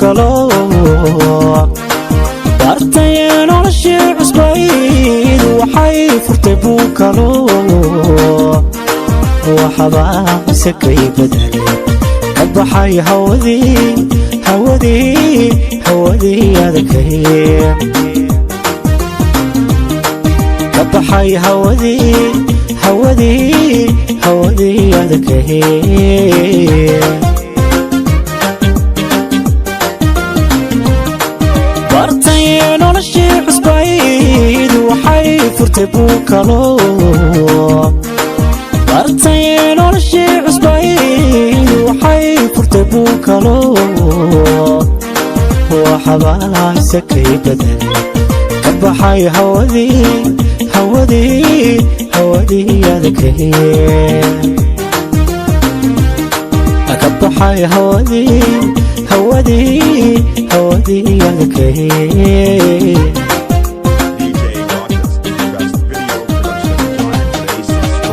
kalo bartay noloshii cusbayd waxay furtay buu kalo waxba sakay badalay ka baxay hawadii adakay ka baxay hawadii adakay bartay noloshii cusbayd waxay furtay buu kalo bartay noloshii cusbayd waxay furtay buu kalo waxba sakay badalay ka baxay hawadii adakay ka baxay hawadii adakay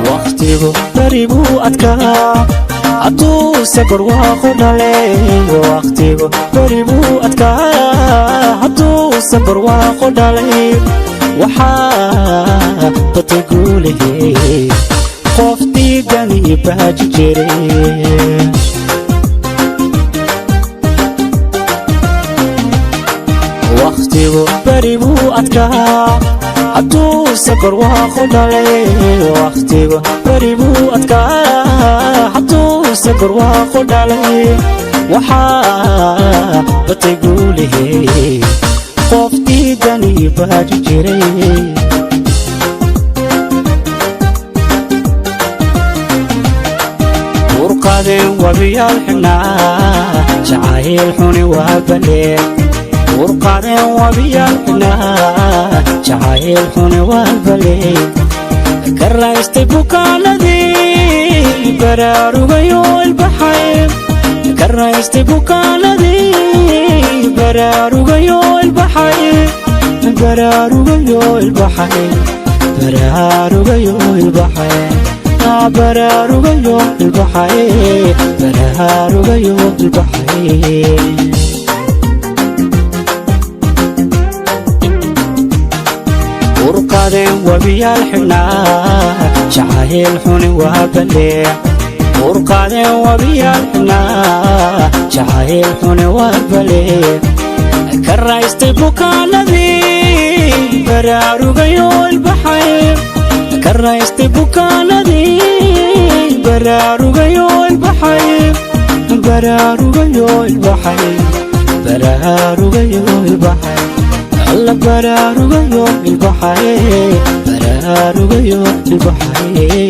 waqtigu bari buu adkaa hadduu sabar waaqo dhalay waqtigu bari buu adkaa hadduu sabar waaqo dhalay waxaa batay guulihii qof diidan iyo baaji jiray waqtigu bari buu adkaa hadduu sabar waaqo dhalay waqtigu bari buu adkaa hadduu sabar waaqo dhalay waxaa batay guulihii qof diidan iyo baaji jiray urqadeen wabiyaal xidhnaa jacayl xuni waa baleen urqadeen wabiyaal xidhnaa jacayl xuni waa baleen ka raystay bukaanadii baraarugayo ilbaxay ka raystay bukaanadii baraarugayo ilbaxay baraarugayo ilbaxay baraarugayo ilbaxay baraarugayo ilbaxay baraarugayo ilbaxay urqadeen wabiyaal xidhnaa jacayl xuni waa baleen urqadeen wabiyaal xidhnaa jacayl xuni waa baleen ka raystay bukaanadii baraarugayo ilbaxay ka raystay bukaanadii baraarugayo ilbaxay baraarugayo ilbaxay baraarugayo ilbaxay alla baraarugayo ilbaxay baraarugayo ilbaxay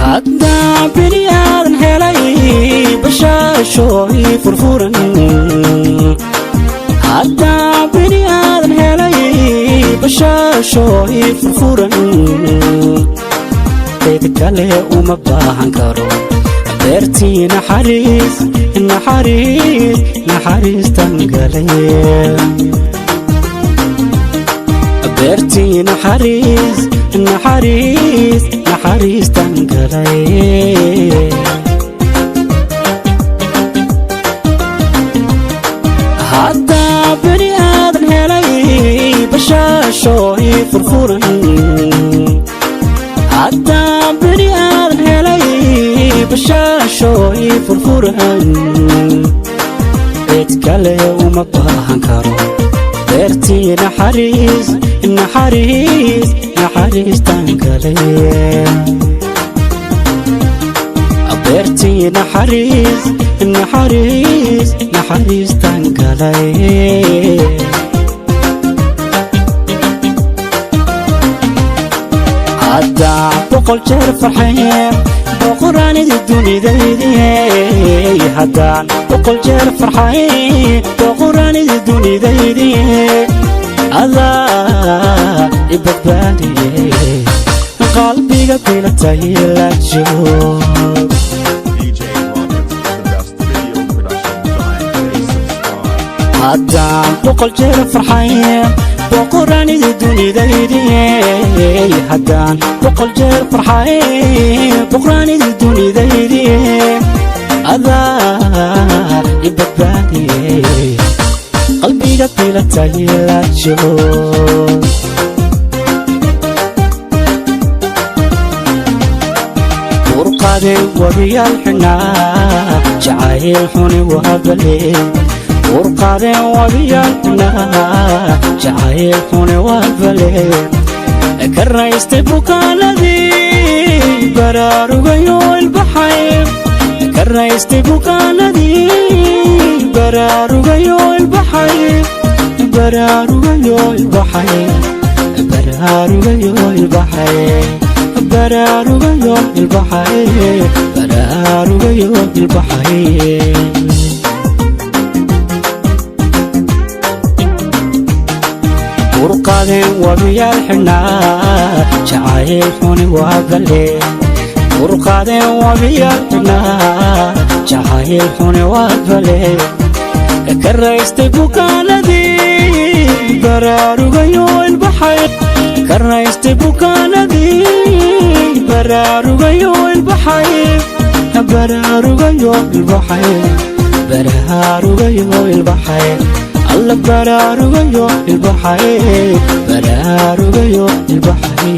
haddaa bini aadan helay bashaashooy furfuran haddaa bini aadan helay bashaashooy furfuran cid kale uma baahan karo beertii naxariistan galay beertii naxariistan galay haddaa bini aadan helay bashaashooy furfuran haddaa bini aadan helay bashaashooy furfuran cid kale uma baahan karo beertii naxariistan galay beertii naxariis naxariis naxariistan galay haddaan boqol jeer farxeen boqoraanidii dunidaydii haddaan boqol jeer farxeen boqoraanidii dunidaydii adaa i badbaadiyey qalbiga bilatay la joog haddaan boqol jeer farxeen boqoraanidii dunidaydii haddaan boqol jeer farxeen boqoraanidii dunidaydii adaa i badbaadiyey qalbiga bilatay la joog urqaadeen wabiyaal xunaa jacayl xuni waabaleen urqaadeen wabiyaal xunaa jacayl xuni waabaleen ka raystay bukaanadii baraarugayo ilbaxay ka raystay bukaanadii baraarugayo ilbaxay baraarugayo ilbaxay baraarugayo ilbaxay baraarugayo ilbaxay baraarugayo ilbaxay urqaadeen wabiyaal xunaa jacayl xuni waabaleen urqaadeen wabiyaal xunaa jacayl xuni waabaleen ka raystay bukaanadii baraarugayo ilbaxay ka raystay bukaanadii baraarugayo ilbaxay baraarugayo ilbaxay baraarugayo ilbaxay alla baraarugayo ilbaxay baraarugayo ilbaxay